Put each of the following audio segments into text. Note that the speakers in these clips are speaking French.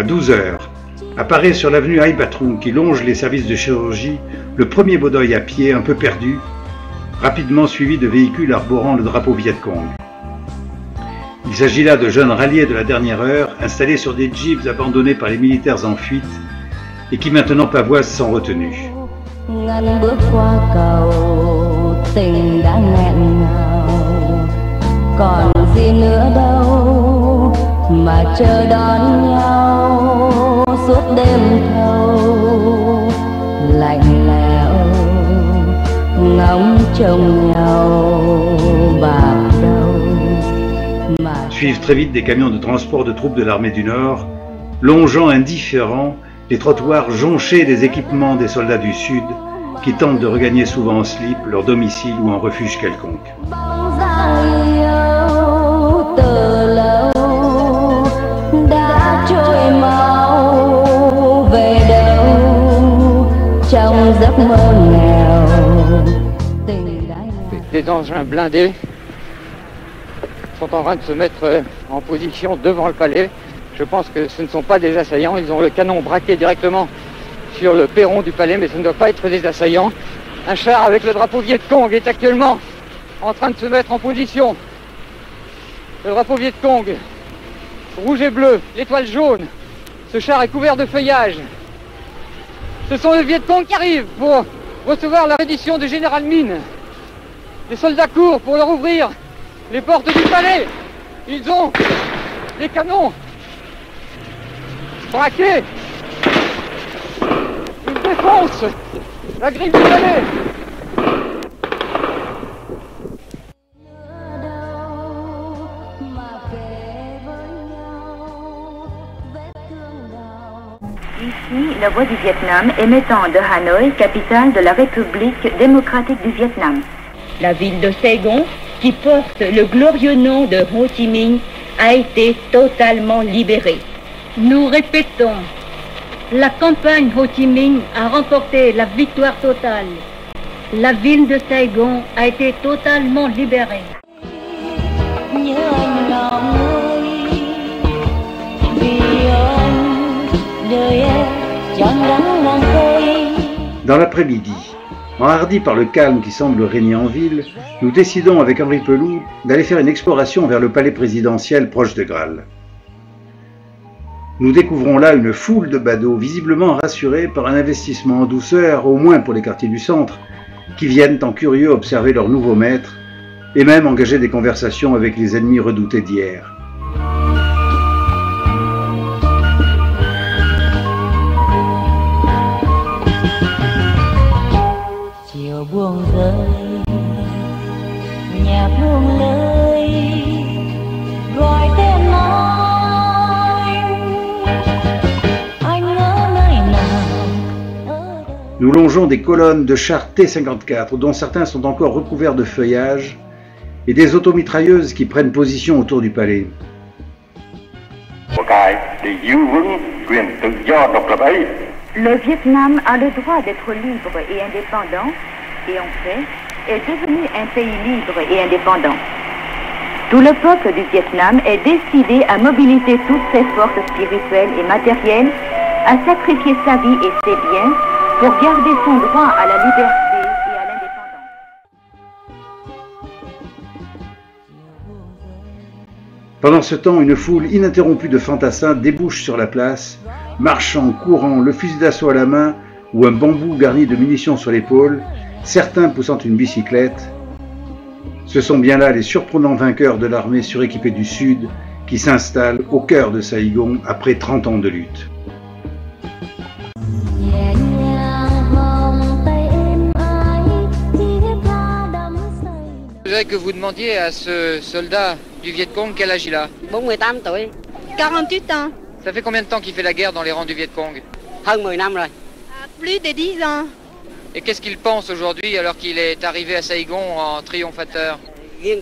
12 heures, apparaît sur l'avenue Hai Batrung qui longe les services de chirurgie le premier Bodoï à pied un peu perdu, rapidement suivi de véhicules arborant le drapeau Viet Cong. Il s'agit là de jeunes ralliés de la dernière heure installés sur des jeeps abandonnés par les militaires en fuite et qui maintenant pavoisent sans retenue. Suivent très vite des camions de transport de troupes de l'armée du Nord, longeant indifférents les trottoirs jonchés des équipements des soldats du Sud qui tentent de regagner souvent en slip leur domicile ou en refuge quelconque. Des engins blindés sont en train de se mettre en position devant le palais. Je pense que ce ne sont pas des assaillants, ils ont le canon braqué directement sur le perron du palais, mais ce ne doit pas être des assaillants. Un char avec le drapeau Viet Cong est actuellement en train de se mettre en position. Le drapeau Viet Cong, rouge et bleu, l'étoile jaune. Ce char est couvert de feuillage. Ce sont les Viet Cong qui arrivent pour recevoir la reddition du général Min. Les soldats courent pour leur ouvrir les portes du palais. Ils ont des canons braqués. Ils défoncent la grille du palais. Ici, la voix du Vietnam émettant de Hanoï, capitale de la République démocratique du Vietnam. La ville de Saigon, qui porte le glorieux nom de Ho Chi Minh, a été totalement libérée. Nous répétons, la campagne Ho Chi Minh a remporté la victoire totale. La ville de Saigon a été totalement libérée. Dans l'après-midi, enhardis par le calme qui semble régner en ville, nous décidons avec Henri Pelou d'aller faire une exploration vers le palais présidentiel proche de Graal. Nous découvrons là une foule de badauds visiblement rassurés par un investissement en douceur, au moins pour les quartiers du centre, qui viennent en curieux observer leur nouveau maître et même engager des conversations avec les ennemis redoutés d'hier. Nous longeons des colonnes de chars T-54 dont certains sont encore recouverts de feuillage et des automitrailleuses qui prennent position autour du palais. Le Vietnam a le droit d'être libre et indépendant et en fait est devenu un pays libre et indépendant. Tout le peuple du Vietnam est décidé à mobiliser toutes ses forces spirituelles et matérielles, à sacrifier sa vie et ses biens pour garder son droit à la liberté et à l'indépendance. Pendant ce temps, une foule ininterrompue de fantassins débouche sur la place, marchant, courant, le fusil d'assaut à la main ou un bambou garni de munitions sur l'épaule, certains poussant une bicyclette. Ce sont bien là les surprenants vainqueurs de l'armée suréquipée du Sud qui s'installent au cœur de Saigon après 30 ans de lutte. Je voudrais que vous demandiez à ce soldat du Viet Cong quel âge il a. 48 ans. Ça fait combien de temps qu'il fait la guerre dans les rangs du Viet Cong? Plus de 10 ans. Et qu'est-ce qu'il pense aujourd'hui alors qu'il est arrivé à Saigon en triomphateur? Il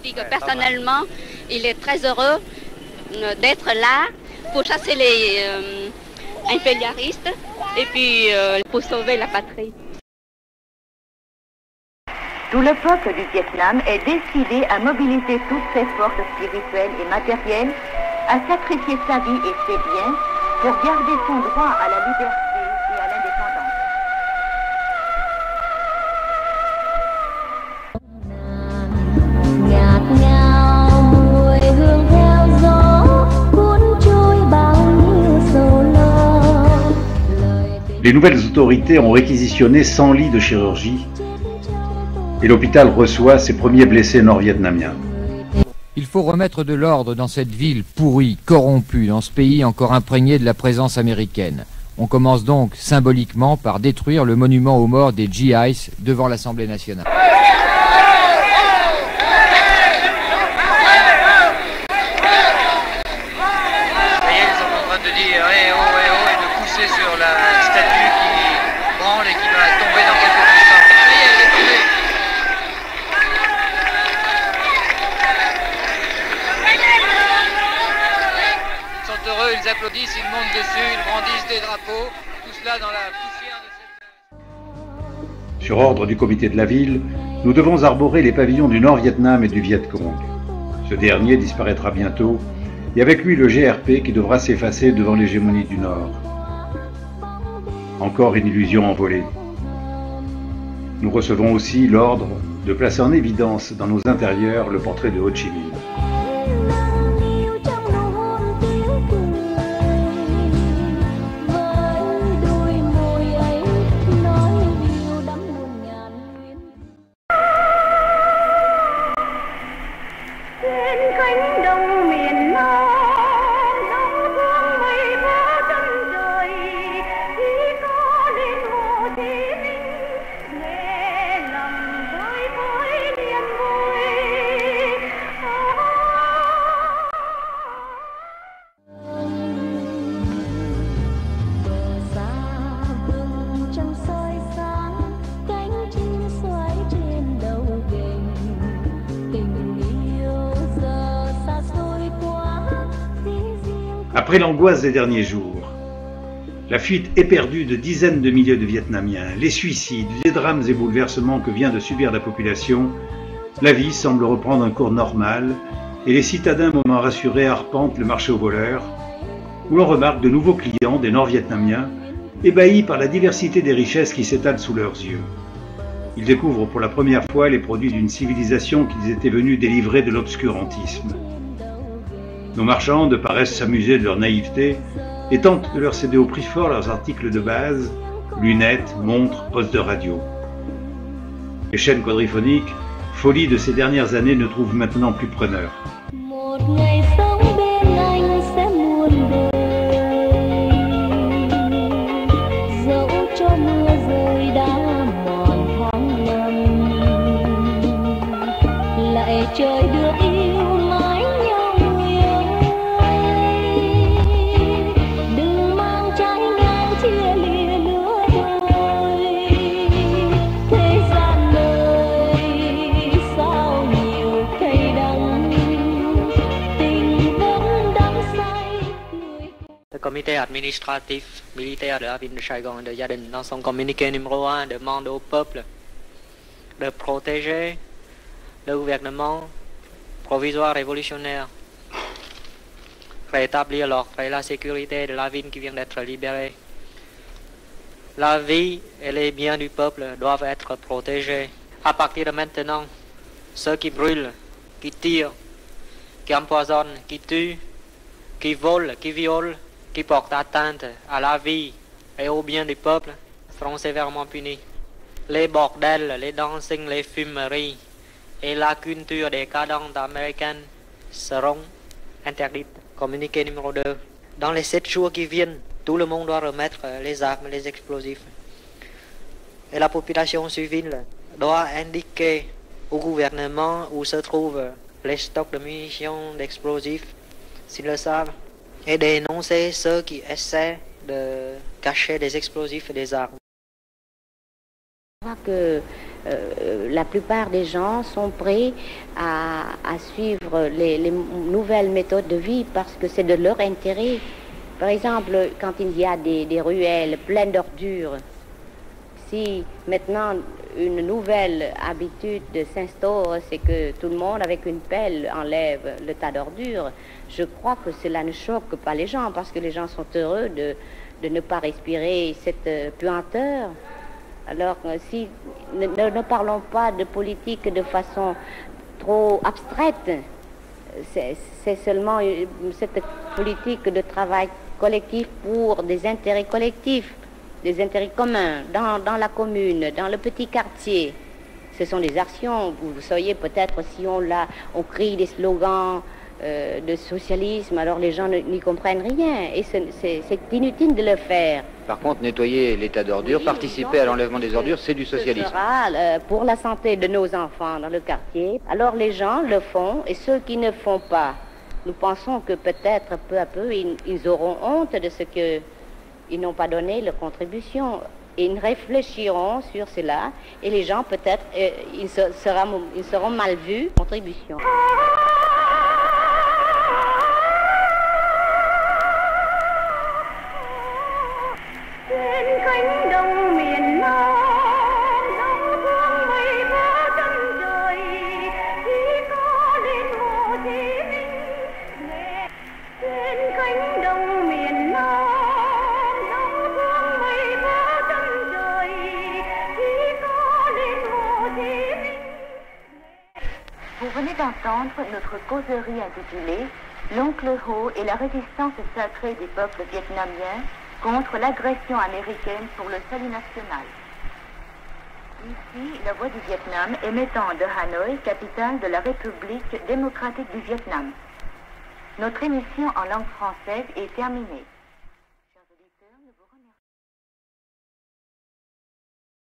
dit que personnellement, il est très heureux d'être là pour chasser les impérialistes et puis pour sauver la patrie. Tout le peuple du Vietnam est décidé à mobiliser toutes ses forces spirituelles et matérielles, a sacrifié sa vie et ses biens pour garder son droit à la liberté et à l'indépendance. Les nouvelles autorités ont réquisitionné 100 lits de chirurgie et l'hôpital reçoit ses premiers blessés nord-vietnamiens. Il faut remettre de l'ordre dans cette ville pourrie, corrompue, dans ce pays encore imprégné de la présence américaine. On commence donc symboliquement par détruire le monument aux morts des GIs devant l'Assemblée nationale. Ils applaudissent, ils montent dessus, ils brandissent des drapeaux, tout cela dans la poussière de cette... Sur ordre du comité de la ville, nous devons arborer les pavillons du Nord-Vietnam et du Viet Cong. Ce dernier disparaîtra bientôt, et avec lui le GRP qui devra s'effacer devant l'hégémonie du Nord. Encore une illusion envolée. Nous recevons aussi l'ordre de placer en évidence dans nos intérieurs le portrait de Ho Chi Minh. Après l'angoisse des derniers jours, la fuite éperdue de dizaines de milliers de Vietnamiens, les suicides, les drames et bouleversements que vient de subir la population, la vie semble reprendre un cours normal et les citadins, moment rassurés, arpentent le marché aux voleurs, où l'on remarque de nouveaux clients, des Nord-Vietnamiens, ébahis par la diversité des richesses qui s'étalent sous leurs yeux. Ils découvrent pour la première fois les produits d'une civilisation qu'ils étaient venus délivrer de l'obscurantisme. Nos marchands paraissent s'amuser de leur naïveté et tentent de leur céder au prix fort leurs articles de base, lunettes, montres, postes de radio. Les chaînes quadriphoniques, folie de ces dernières années, ne trouvent maintenant plus preneur. Le comité administratif militaire de la ville de Saigon de Gia Đình, dans son communiqué numéro 1, demande au peuple de protéger le gouvernement provisoire révolutionnaire, rétablir l'ordre et la sécurité de la ville qui vient d'être libérée. La vie et les biens du peuple doivent être protégés. À partir de maintenant, ceux qui brûlent, qui tirent, qui empoisonnent, qui tuent, qui volent, qui violent, qui portent atteinte à la vie et aux biens du peuple seront sévèrement punis. Les bordels, les dancing, les fumeries et la culture décadente américaine seront interdites. Communiqué numéro 2. Dans les 7 jours qui viennent, tout le monde doit remettre les armes, les explosifs. Et la population civile doit indiquer au gouvernement où se trouvent les stocks de munitions, d'explosifs, s'ils le savent, et dénoncer ceux qui essaient de cacher des explosifs et des armes. Je crois que la plupart des gens sont prêts à suivre les nouvelles méthodes de vie parce que c'est de leur intérêt. Par exemple, quand il y a des ruelles pleines d'ordures, si maintenant une nouvelle habitude s'instaure, c'est que tout le monde avec une pelle enlève le tas d'ordures. Je crois que cela ne choque pas les gens parce que les gens sont heureux de ne pas respirer cette puanteur. Alors si ne parlons pas de politique de façon trop abstraite, c'est seulement cette politique de travail collectif pour des intérêts collectifs, des intérêts communs dans la commune, dans le petit quartier. Ce sont des actions. Vous sauriez peut-être si on crie des slogans de socialisme, alors les gens n'y comprennent rien et c'est inutile de le faire. Par contre, nettoyer l'état d'ordures, participer à l'enlèvement des ordures, c'est du socialisme. Ce sera pour la santé de nos enfants dans le quartier. Alors les gens le font et ceux qui ne font pas, nous pensons que peut-être peu à peu ils auront honte de ce qu'ils n'ont pas donné leur contribution. Et ils réfléchiront sur cela et les gens peut-être ils seront mal vus. Contribution. Vous venez d'entendre notre causerie intitulée « L'oncle Ho et la résistance sacrée des peuples vietnamiens contre l'agression américaine pour le salut national ». Ici, la voix du Vietnam émettant de Hanoï, capitale de la République démocratique du Vietnam. Notre émission en langue française est terminée.